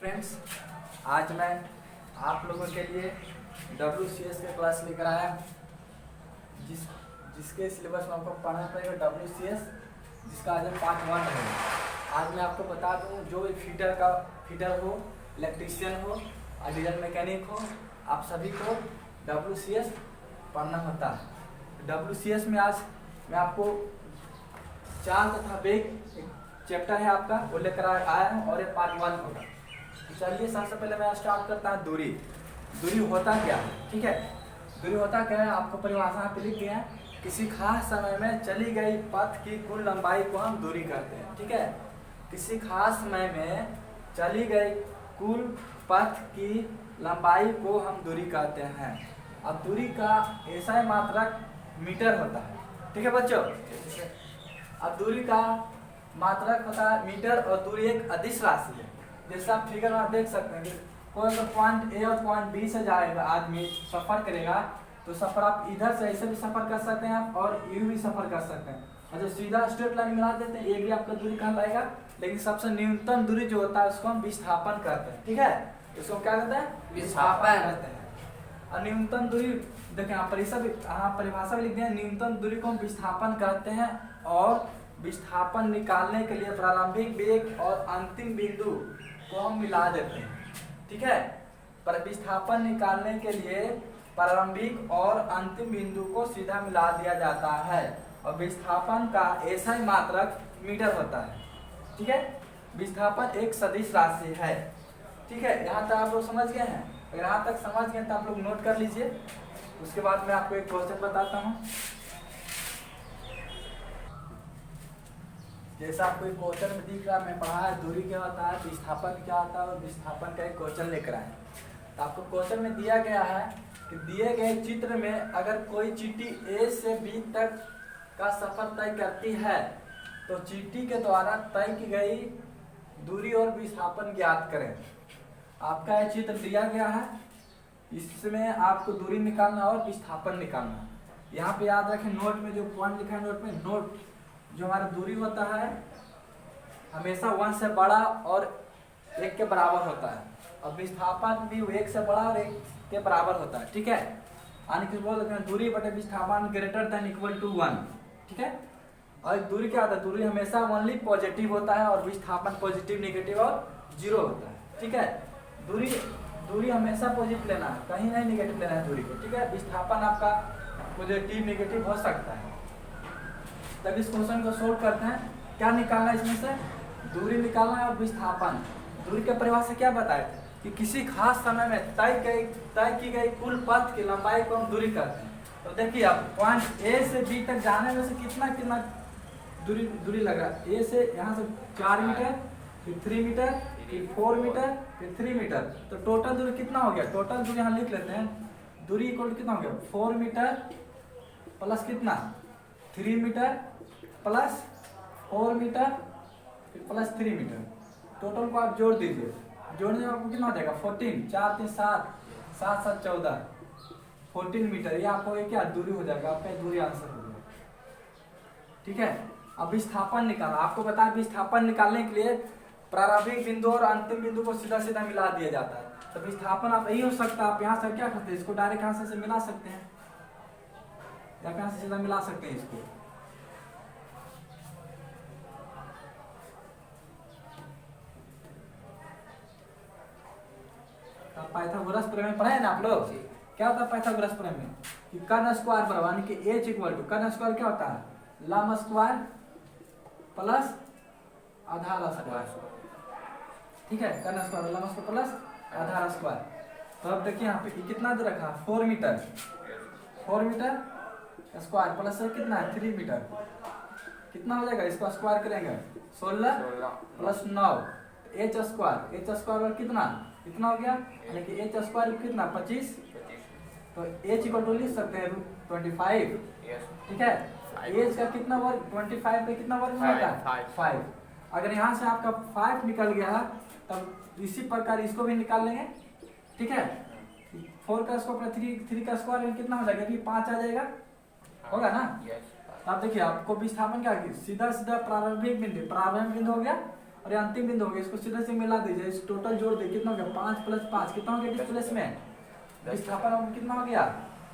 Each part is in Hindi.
फ्रेंड्स, आज मैं आप लोगों के लिए WCS का क्लास लेकर आया जिसके सिलेबस में आपको पढ़ना पड़ेगा WCS, जिसका आज पार्ट 1 है। आज मैं आपको बता दूं, जो भी फीडर हो, इलेक्ट्रीशियन हो और डीजल मैकेनिक हो, आप सभी को WCS पढ़ना होता है। WCS में आज मैं आपको 4 तथा बेग चैप्टर है आपका, वो लेकर आया हूँ और ये पार्ट 1 होगा। चलिए सबसे पहले मैं स्टार्ट करता हूँ। दूरी होता क्या है, ठीक है। दूरी होता क्या है, आपको परिभाषा पे लिख दिया है। किसी खास समय में चली गई पथ की कुल लंबाई को हम दूरी कहते हैं, ठीक है। किसी खास समय में चली गई कुल पथ की लंबाई को हम दूरी कहते हैं। अब दूरी का ऐसा मात्रक मीटर होता है, ठीक है बच्चों। अब दूरी का मात्रक होता है मीटर और दूरी एक अदिश राशि है। जैसे आप फिगर में देख सकते हैं कि कोई अगर पॉइंट ए और पॉइंट बी से जाएगा, आदमी सफर करेगा, तो सफर आप इधर से ऐसे भी सफर कर सकते हैं आप, और यू भी सफर कर सकते हैं। और जो सीधा स्ट्रेट लाइन मिला देते हैं, एक भी आपका दूरी कहलाएगा। लेकिन सबसे न्यूनतम दूरी जो होता है उसको हम विस्थापन कहते हैं, ठीक है। इसको क्या कहते हैं? विस्थापन कहते हैं। और न्यूनतम दूरी देखिए यहाँ परिभाषा भी लिख दिया। न्यूनतम दूरी को हम विस्थापन कहते हैं, और विस्थापन निकालने के लिए प्रारंभिक वेग और अंतिम बिंदु को हम मिला देते हैं, ठीक है। पर विस्थापन निकालने के लिए प्रारंभिक और अंतिम बिंदु को सीधा मिला दिया जाता है, और विस्थापन का ऐसा ही मात्रक मीटर होता है, ठीक है। विस्थापन एक सदिश राशि है, ठीक है। यहाँ तक आप लोग समझ गए हैं? अगर यहाँ तक समझ गए तो आप लोग नोट कर लीजिए। उसके बाद मैं आपको एक क्वेश्चन बताता हूँ। जैसा आपको एक क्वेश्चन में दिख रहा है, मैं पढ़ा है दूरी क्या होता है, विस्थापन क्या होता है, और विस्थापन का एक क्वेश्चन लेकर आए। तो आपको क्वेश्चन में दिया गया है कि दिए गए चित्र में अगर कोई चींटी A से B तक का सफर तय करती है, तो चींटी के द्वारा तय की गई दूरी और विस्थापन ज्ञात करें। आपका यह चित्र दिया गया है, इसमें आपको दूरी निकालना और विस्थापन निकालना। यहाँ पे याद रखें, नोट में जो पॉइंट लिखा है, नोट में नोट जो हमारा दूरी होता है हमेशा 1 से बड़ा और 1 के बराबर होता है, और विस्थापन भी 1 से बड़ा और 1 के बराबर होता है, ठीक है। यानी कि बोल सकते हैं दूरी बटे विस्थापन ग्रेटर देन इक्वल टू 1, ठीक है। और दूरी क्या होता है? दूरी हमेशा ओनली पॉजिटिव होता है, और विस्थापन पॉजिटिव, नेगेटिव और 0 होता है, ठीक है। दूरी हमेशा पॉजिटिव लेना है, कहीं नहीं नेगेटिव लेना है दूरी को, ठीक है। विस्थापन आपका पॉजिटिव नेगेटिव हो सकता है। तब इस क्वेश्चन को सोल्व करते हैं। क्या निकालना है इसमें से? दूरी निकालना है और विस्थापन। दूरी के परिभाषा क्या बताए थे कि किसी खास समय में तय की गई कुल पथ की लंबाई को हम दूरी कहते हैं। तो देखिए अब पॉइंट ए से बी तक जाने में से कितना दूरी लग रहा है। ए से यहाँ से 4 मीटर, फिर 3 मीटर, फिर 4 मीटर, फिर 3 मीटर। तो टोटल दूरी कितना हो गया? टोटल दूरी यहाँ लिख लेते हैं। दूरी इक्वल कितना हो गया? 4 मीटर प्लस कितना? 3 मीटर प्लस 4 मीटर फिर प्लस 3 मीटर। टोटल को आप जोड़ दीजिए। जोड़ने में आपको कितना हो जाएगा? 14, 4 3 7, 7 7 14, 14 मीटर। ये आपको क्या दूरी हो जाएगा? आपका दूरी आंसर हो जाएगा, ठीक है। अब विस्थापन निकालना। आपको बता, विस्थापन निकालने के लिए प्रारंभिक बिंदु और अंतिम बिंदु को सीधा सीधा मिला दिया जाता है। तो विस्थापन आप यही हो सकता है, आप यहाँ से क्या करते हैं, इसको डायरेक्ट यहाँ से मिला सकते हैं, या यहाँ से सीधा मिला सकते हैं इसको। पाइथागोरस प्रमेय पढ़े हैं ना आप लोग? क्या होता है पाइथागोरस प्रमेय? कि कर्न स्क्वायर बराबर, यानी कि h इक्वल टू कर्न स्क्वायर क्या होता है? लंब स्क्वायर प्लस आधार स्क्वायर, ठीक है। कर्न स्क्वायर लंब स्क्वायर प्लस आधार स्क्वायर। तो अब देखिए यहाँ पे कितना दे रखा? 4 मीटर स्क्वायर प्लस कितना है? 3 मीटर। कितना हो जाएगा? इसको स्क्वायर करेंगे 16 प्लस 9 h स्क्वायर और कितना हो गया? यानी कि h स्क्वायर कितना? 25। तो h इक्वल टू लिख सकते हैं 25, ठीक है। h का कितना वर्ग? 25 पे कितना वर्ग होता है? 5। अगर यहाँ से आपका 5 निकल गया, तब इसी प्रकार इसको भी निकाल लेंगे, ठीक है। 4 का स्क्वायर 3 का स्क्वायर कितना हो जाएगा? 5 आ जाएगा, होगा ना। अब देखिए आपको विस्थापन क्या? सीधा सीधा प्रारंभिक बिंदु हो गया, और ये अंतिम बिंदु हो गया, इसको सीधे से मिला दीजिए, इस टोटल जोड़ दे कितना हो गया 5 + 5 कितना हो गया डिस्प्लेसमेंट, विस्थापन अब कितना हो गया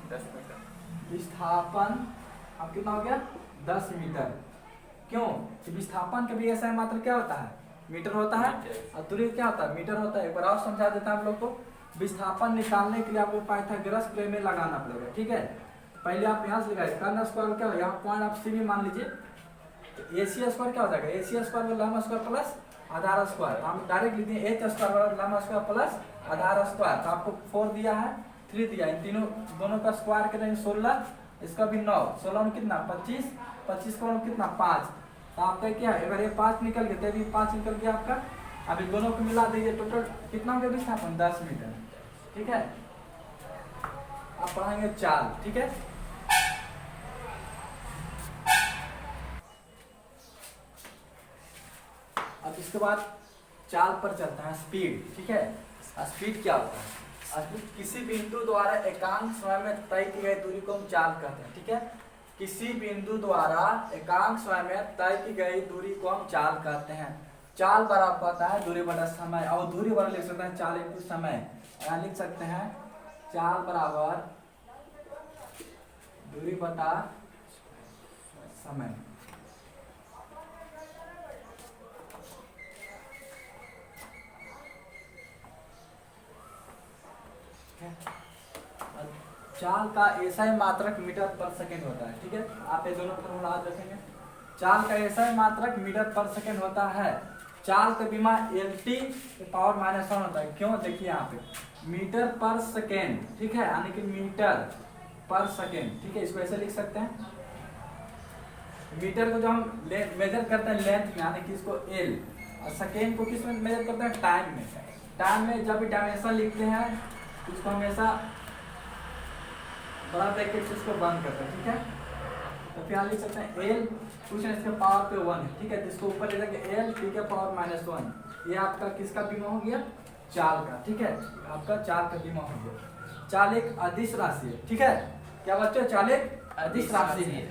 10 मीटर। विस्थापन अब कितना हो गया 10 मीटर। क्यों? कि विस्थापन का भी ऐसा मात्रा क्या होता है मीटर होता है, और दूरी क्या होता है मीटर होता है। एक बार और समझा देता हूं आप लोग को। विस्थापन निकालने के लिए आपको पाइथागोरस प्रमेय लगाना पड़ेगा, ठीक है। पहले आप यहाँ से लगाए कर्न स्क्वायर क्या हो, यहाँ पॉइंट आप सी भी मान लीजिए, तो AC स्क्वायर क्या हो जाएगा, AC स्क्वायर में लंब स्क्वायर प्लस आधार स्क्वायर, हम डायरेक्ट लिखते हैं H स्क्वायर लंब स्क्वायर प्लस आधार स्क्वायर। तो आपको 4 दिया है 3 दिया, इन तीनों दोनों का स्क्वायर करेंगे 16, इसका भी 9, 16 में कितना 25, 25 का कितना 5, तो आपका क्या है अगर ये 5 निकल गया तो भी 5 निकल गया आपका। अब इन दोनों को मिला दीजिए, टोटल कितना हो गया विस्थापन 10 मीटर, ठीक है। आप पढ़ाएंगे चाल, ठीक है। अब इसके बाद चाल पर चलता है स्पीड, ठीक है। स्पीड क्या होता है, स्पीड किसी बिंदु द्वारा एकांक समय में तय की गई दूरी को हम चाल कहते हैं, ठीक है। किसी बिंदु द्वारा एकांक समय में तय की गई दूरी को हम चाल कहते हैं। चाल बराबर होता है दूरी बटा समय, और दूरी बराबर लिख सकते हैं चाल इंटू समय, यहाँ लिख सकते हैं चाल बराबर दूरी बटा समय। चाल का एसआई मात्रक मीटर पर सेकंड होता है, ठीक है। आप ये दोनों फॉर्मूला याद रखेंगे। चाल का एसआई मात्रक मीटर पर सेकंड होता है। चाल का विमा LT पावर -1 होता है। क्यों? देखिए यहाँ पे मीटर पर सेकेंड, ठीक है, यानी कि मीटर पर सेकेंड, ठीक है। इसको ऐसे लिख सकते हैं, मीटर को जो हम मेजर करते हैं लेंथ में, यानी कि इसको L, और सेकेंड को किस में मेजर करते हैं टाइम में। टाइम में जब भी डायमेंशन लिखते हैं तो इसको हमेशा बड़ा ब्रैकेट से इसको बंद करते हैं, ठीक है। तो फिर यहाँ लिख सकते हैं L कुछ इसके पावर पे 1 है, ठीक है। तो इसको ऊपर ले जाके L T के पावर -1, ये आपका किसका बीमा हो गया चाल का, ठीक है। आपका चाल का बीमा हो गया। चाल एक अदिश राशि है, ठीक है। क्या बच्चों, चाल एक अदिश राशि है।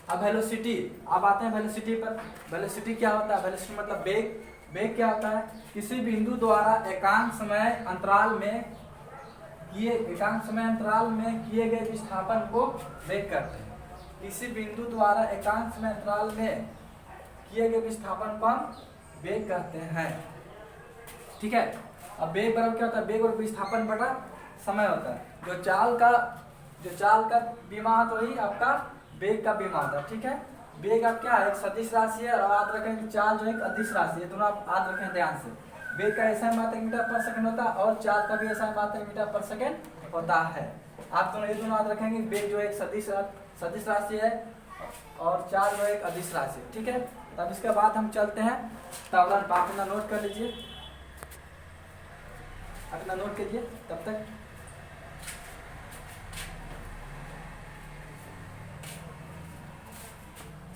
अब वेलोसिटी, अब आते हैं वेलोसिटी पर। वेलोसिटी क्या होता है, वेलोसिटी मतलब वेग। वेग क्या होता है, किसी बिंदु द्वारा एकांक समय अंतराल में किए गए विस्थापन को वेग करते हैं। किसी बिंदु द्वारा एकांक समय अंतराल में किए गए विस्थापन को हम वेग करते हैं, ठीक है। अब वेग बराबर क्या होता है, वेग और विस्थापन बटा समय होता है। जो चाल का बीमा तो ही आपका वेग का बीमा होता है, ठीक है। वेग अब क्या है, एक सदिश राशि है, और याद रखें कि चाल जो एक अदिश राशि है, दोनों आप याद रखें ध्यान से। वेग का ऐसा मात्रक मीटर पर सेकंड होता है, और चाल का भी ऐसा मात्रक मीटर पर सेकंड होता है। आप दोनों ये दोनों याद रखेंगे, वेग जो एक सदिश राशि है, और चाल जो एक अदिश राशि है, ठीक है। तब इसके बाद हम चलते हैं त्वरण। आप अपना नोट कर लीजिए, अपना नोट कीजिए तब तक।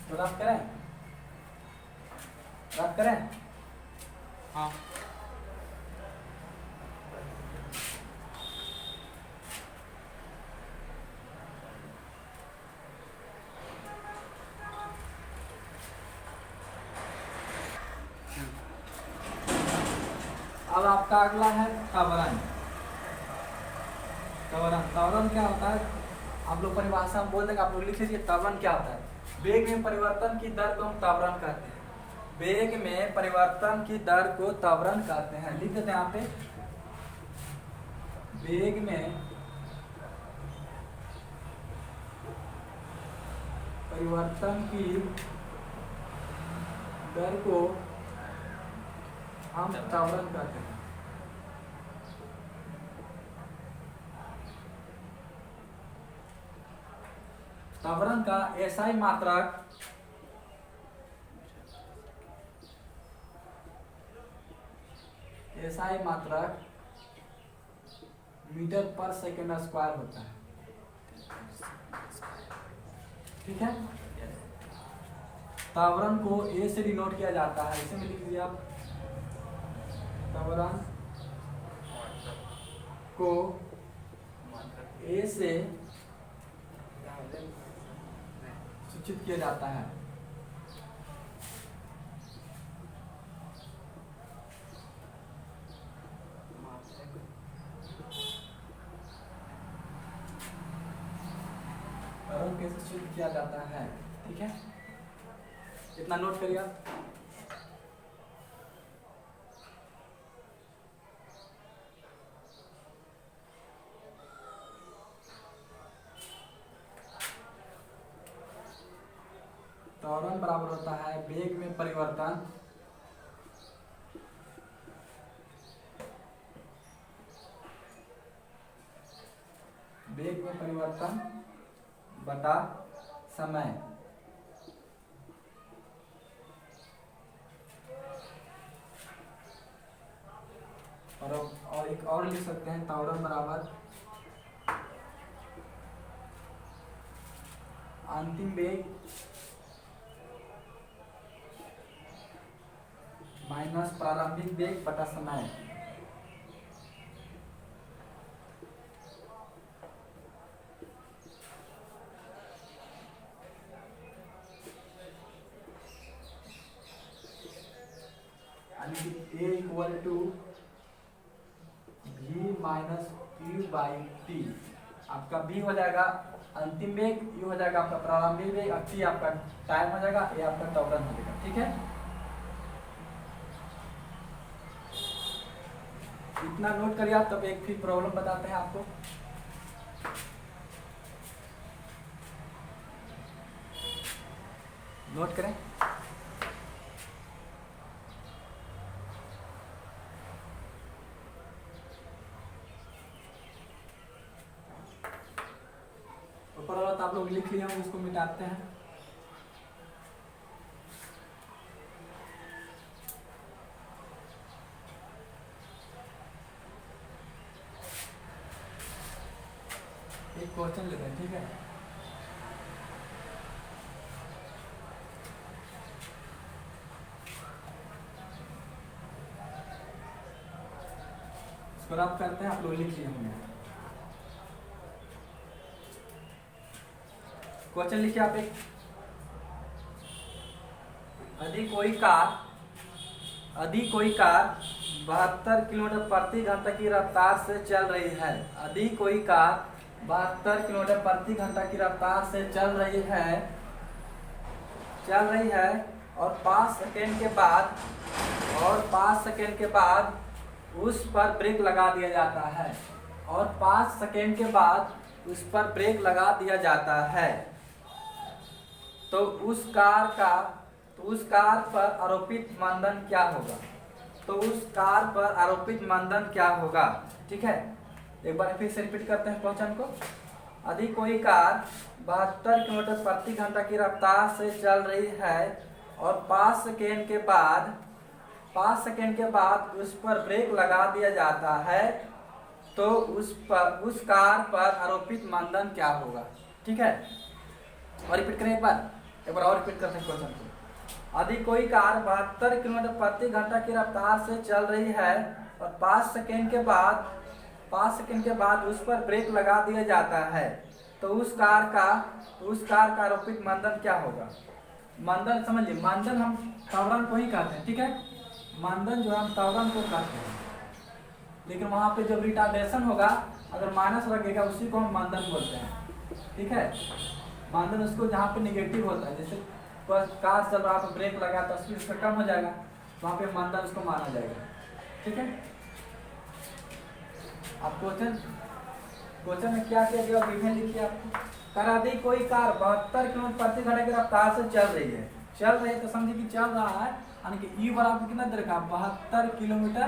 तो रफ करें हाँ। अब आपका अगला है त्वरण। त्वरण क्या होता है, आप लोग परिभाषा में बोल देंगे, आप लोग लिख लीजिए त्वरण क्या होता है। वेग में परिवर्तन की दर को हम त्वरण कहते हैं। वेग में परिवर्तन की दर को त्वरण कहते हैं। लिख देते हैं यहाँ पे, वेग में परिवर्तन की दर को हम त्वरण कहते हैं। त्वरण का एसआई मात्रक मीटर पर सेकेंड स्क्वायर होता है, ठीक है। त्वरण को ए से डिनोट किया जाता है, इसे में लिख दीजिए आप, त्वरण को ए से सूचित किया जाता है। शुद्ध किया जाता है। ठीक है, इतना नोट करिए आप। त्वरण बराबर होता है वेग में परिवर्तन बटा समय। और एक और लिख सकते हैं, त्वरण बराबर अंतिम वेग माइनस प्रारंभिक वेग बटा समय। A equal to v minus u by t. आपका v हो जाएगा अंतिम वेग, u हो जाएगा आपका प्रारंभिक वेग, और t आपका टाइम हो जाएगा, a आपका त्वरण हो जाएगा। ठीक है, इतना नोट करिए आप। तब एक फिर प्रॉब्लम बताते हैं आपको। नोट करें। ऊपर वाला तो आप लोग लिख लिए होंगे, इसको मिटाते हैं। एक क्वेश्चन लेते हैं। ठीक है, इसको रब करते हैं, आप लोग लिख लिए होंगे। क्वेश्चन लिखिए आप एक। यदि कोई कार 72 किलोमीटर प्रति घंटा की रफ्तार से चल रही है। यदि कोई कार 72 किलोमीटर प्रति घंटा की रफ्तार से चल रही है और 5 सेकेंड के बाद उस पर ब्रेक लगा दिया जाता है, और 5 सेकेंड के बाद उस पर ब्रेक लगा दिया जाता है, तो उस कार पर आरोपित मंदन क्या होगा। ठीक है, एक बार फिर से रिपीट करते हैं क्वेश्चन को। यदि कोई कार 72 किलोमीटर प्रति घंटा की रफ्तार से चल रही है और 5 सेकेंड के बाद उस पर ब्रेक लगा दिया जाता है, तो उस कार पर आरोपित मंदन क्या होगा। ठीक है, और रिपीट करें एक बार और रिपीट करते हैं क्वेश्चन को। यदि कोई कार 72 किलोमीटर प्रति घंटा की रफ्तार से चल रही है और 5 सेकेंड के बाद उस पर ब्रेक लगा दिया जाता है, तो उस कार का आरोपित मंदन क्या होगा। मंदन समझिए, मंदन हम त्वरण को ही कहते हैं। ठीक है, मंदन जो हम त्वरण को कहते हैं, लेकिन वहां पे जब रिटार्डेशन होगा, अगर माइनस लगेगा, उसी को हम मंदन बोलते हैं। ठीक है, मंदन उसको जहाँ पे निगेटिव होता है, जैसे कार चल रहा है, ब्रेक लगा तो स्पीड उसका कम हो जाएगा, वहाँ पे मंदन उसको माना जाएगा। ठीक है, आप क्वेश्चन में क्या किया गया विभिन्न लिखिए आपको। करा दी कोई कार 72 किलोमीटर प्रति घंटे की रफ्तार से चल रही है, तो समझिए कि चल रहा है, यानी कि ई बराबर कितना दे रखा, 72 किलोमीटर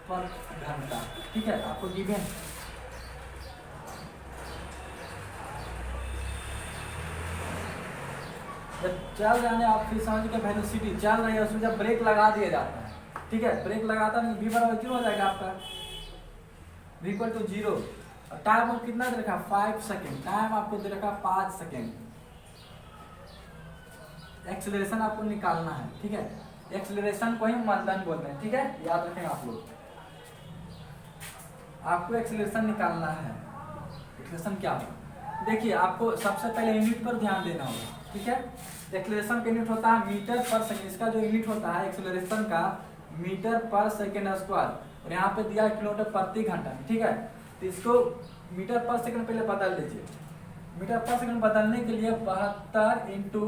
पर घंटा। ठीक है, आपको गिवन जब चल रहे आप फिर समझ के वेलोसिटी चल रही है, उसमें जब ब्रेक लगा दिया जाता है। ठीक है, ब्रेक लगाता है, v बराबर क्यों हो जाएगा आपका v इक्वल टू 0। टाइम आपको कितना दे रखा, 5 सेकेंड। टाइम आपको दे रखा 5 सेकेंड। एक्सेलरेशन आपको निकालना है। ठीक है, एक्सेलरेशन को ही मंदन बोलते हैं। ठीक है, याद रखें आप लोग, आपको एक्सेलरेशन निकालना है। एक्सेलरेशन क्या होगा, देखिए आपको सबसे पहले यूनिट पर ध्यान देना होगा। ठीक है, एक्सेलरेशन का यूनिट होता है मीटर पर सेकेंड। इसका जो यूनिट होता है एक्सेलरेशन का, मीटर पर सेकेंड स्क्वायर, और यहाँ पे दिया किलोमीटर प्रति घंटा। ठीक है, तो इसको मीटर पर सेकेंड पहले बदल दीजिए। मीटर पर सेकंड बदलने के लिए 72 इंटू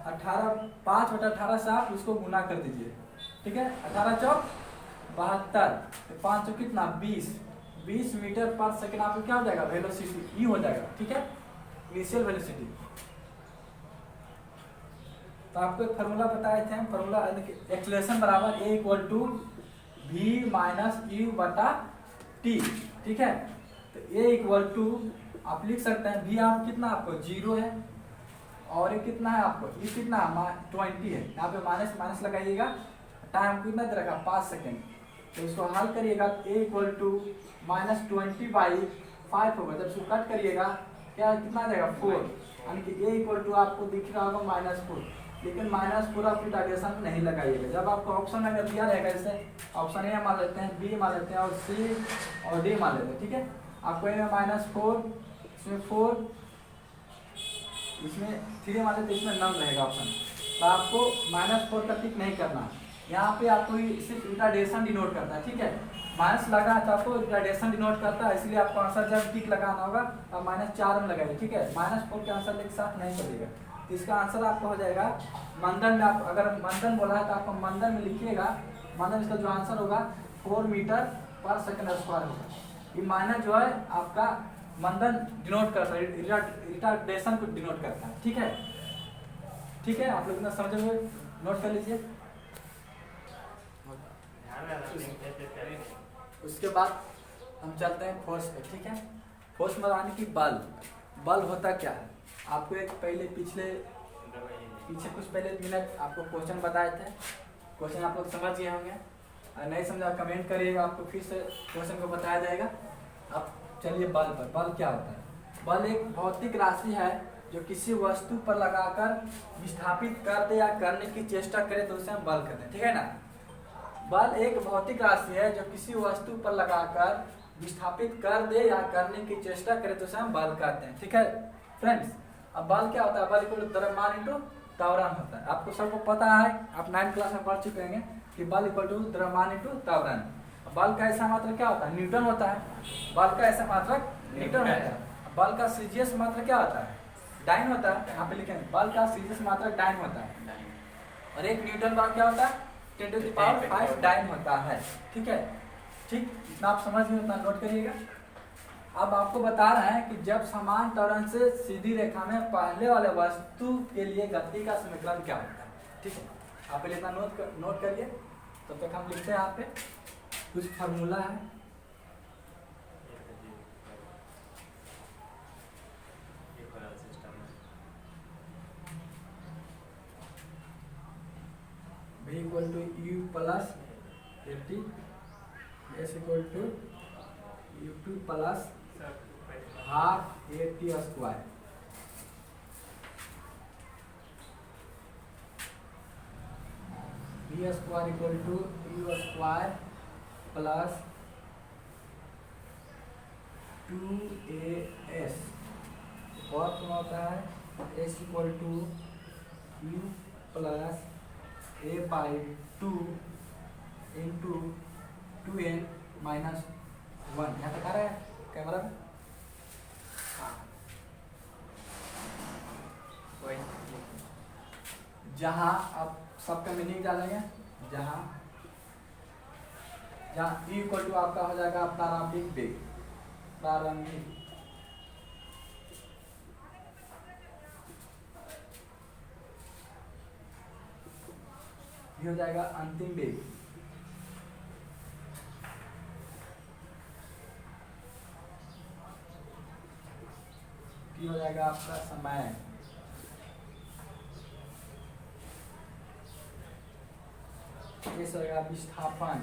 18, 5/18 से आप उसको गुना कर दीजिए। ठीक है, 18 चौक 72, 5 चौक कितना 20 मीटर पर सेकंड आपको क्या हो जाएगा, वेलोसिटी ई हो जाएगा। ठीक है, इनिशियल वेलोसिटी। तो आपको एक फार्मूला बताए थे हम, फार्मूला एक्सेलरेशन बराबर a equal to v minus u बटा टी। ठीक है, तो ए इक्वल टू आप लिख सकते हैं वी आप कितना आपको 0 है और ये कितना है आपको ये कितना 20 है। यहाँ पे माइनस माइनस लगाइएगा, टाइम कितना दे रखा 5 सेकेंड। तो इसको हल करिएगा, ए इक्वल टू -20/5 होगा। जब इसको कट करिएगा क्या कितना देगा 4, यानी कि ए इक्वल टू आपको दिख रहा होगा -4, लेकिन -4 आप रिटार्डेशन नहीं लगाइएगा। जब आपको ऑप्शन अगर दिया रहेगा, जैसे ऑप्शन ए मान लेते हैं, बी मान लेते हैं और सी और डी मान लेते हैं। ठीक है, आपको ए में -4, इसमें 4, इसमें 3 मान लेते, इसमें नन रहेगा ऑप्शन। तो आपको -4 का टिक नहीं करना, यहाँ पे आपको सिर्फ रिटार्डेशन डिनोट करता है। ठीक है, माइनस लगा तो आपको रिटार्डेशन डिनोट करता है, इसलिए आपको आंसर जब टिक लगाना होगा तो -4 में लगाइए। ठीक है, -4 के आंसर एक साथ नहीं करिएगा। तो इसका आंसर आपको हो जाएगा मंदन में। आप अगर मंदन बोला है तो आपको मंदन में लिखिएगा, मंदन इसका जो आंसर होगा 4 मीटर पर सेकंड स्क्वायर होगा। ये माइनस जो है आपका मंदन डिनोट करता है, रिटार्डेशन को डिनोट करता है। ठीक है, ठीक है, आप लोग इतना समझे हुए, नोट कर लीजिए। उसके बाद हम चलते हैं फोर्स पे। ठीक है, फोर्स में यानी कि बल होता क्या है, आपको एक पहले पीछे कुछ पहले मिनट आपको क्वेश्चन बताए थे। क्वेश्चन आप लोग समझ गए होंगे, और नहीं समझा कमेंट करिएगा, आपको फिर से क्वेश्चन को बताया जाएगा। अब चलिए बल क्या होता है। बल एक भौतिक राशि है जो किसी वस्तु पर लगाकर विस्थापित कर दे या करने की चेष्टा करे तो उसे हम बल कहते हैं। ठीक है ना, बल एक भौतिक राशि है जो किसी वस्तु पर लगाकर विस्थापित कर दे या करने की चेष्टा करे तो उसे हम बल कहते हैं। ठीक है फ्रेंड्स, अब बल क्या होता है, बल इक्वल टू द्रव्यमान इंटू त्वरण होता है। आपको सबको पता है, आप 9th क्लास में पढ़ चुके हैं कि बल इक्वल टू द्रव्यमान इंटू त्वरण। बल का ऐसा मात्रक क्या होता है, न्यूटन होता है। बल का ऐसा मात्रक न्यूटन होता है। बल का सीजीएस मात्रक क्या होता है, डाइन होता है। यहाँ पे लिखेंगे बल का सीजीएस मात्रक डाइन होता है, और 1 न्यूटन बल क्या होता है 10⁵ डाइन होता है। ठीक है, ठीक, इतना आप समझ में उतना नोट करिएगा। अब आपको बता रहे हैं कि जब समान त्वरण से सीधी रेखा में पहले वाले वस्तु के लिए गति का समीकरण क्या होता है। ठीक है, आप पहले इतना नोट करिए, तब तक हम लिखते हैं। यहाँ पे कुछ फार्मूला है, v equal to u plus 80, s equal to u2 plus half AT square. v square equal to u square plus 2as। और क्या होता है s equal to u plus a/2 into 2n minus 1। यहाँ तक आ रहा है कैमरा में, जहाँ आप सबका मीनिंग डालेंगे, जहाँ ई इक्वल टू आपका हो जाएगा प्रारंभिक वेग, प्रारंभिक हो जाएगा अंतिम वेग, हो जाएगा आपका समय, ये होगा विस्थापन,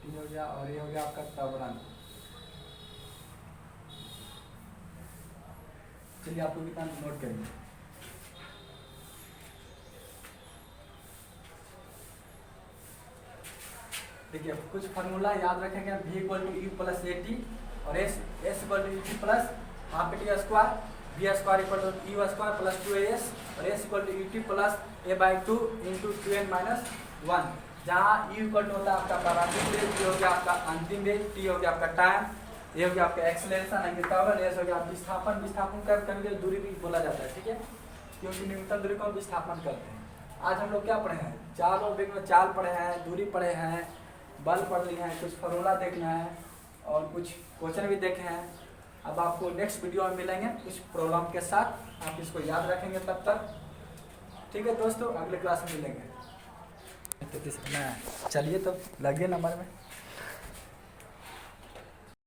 हो गया, और ये हो गया आपका त्वरण। चलिए आप लोग इतना नोट करेंगे। देखिए कुछ फार्मूला याद रखेंगे, v equal to u plus AT और s equal to UT plus half AT square, v square equal to u square plus 2as और s equal to UT plus a/2 into 2n minus 1। जहाँ यू इक्वल होता है आपका प्रारंभिक वेग, टी हो गया आपका अंतिम वेग, टी हो गया आपका टाइम, ये हो गया आपका एक्सेलरेशन, अंगितावरण, एस हो गया विस्थापन। विस्थापन कर कभी दूरी भी बोला जाता है, ठीक है, क्योंकि न्यूनतम दूरी को हम विस्थापन करते हैं। आज हम लोग क्या पढ़े हैं, चाल और वेग में चाल पढ़े हैं, दूरी पढ़े हैं, बल पढ़ लिए हैं, कुछ फॉर्मूला देखना है और कुछ क्वेश्चन भी देखे हैं। अब आपको नेक्स्ट वीडियो में मिलेंगे कुछ प्रॉब्लम के साथ, आप इसको याद रखेंगे तब तक। ठीक है दोस्तों, अगले क्लास में मिलेंगे। चलिए तो लगिए नंबर में।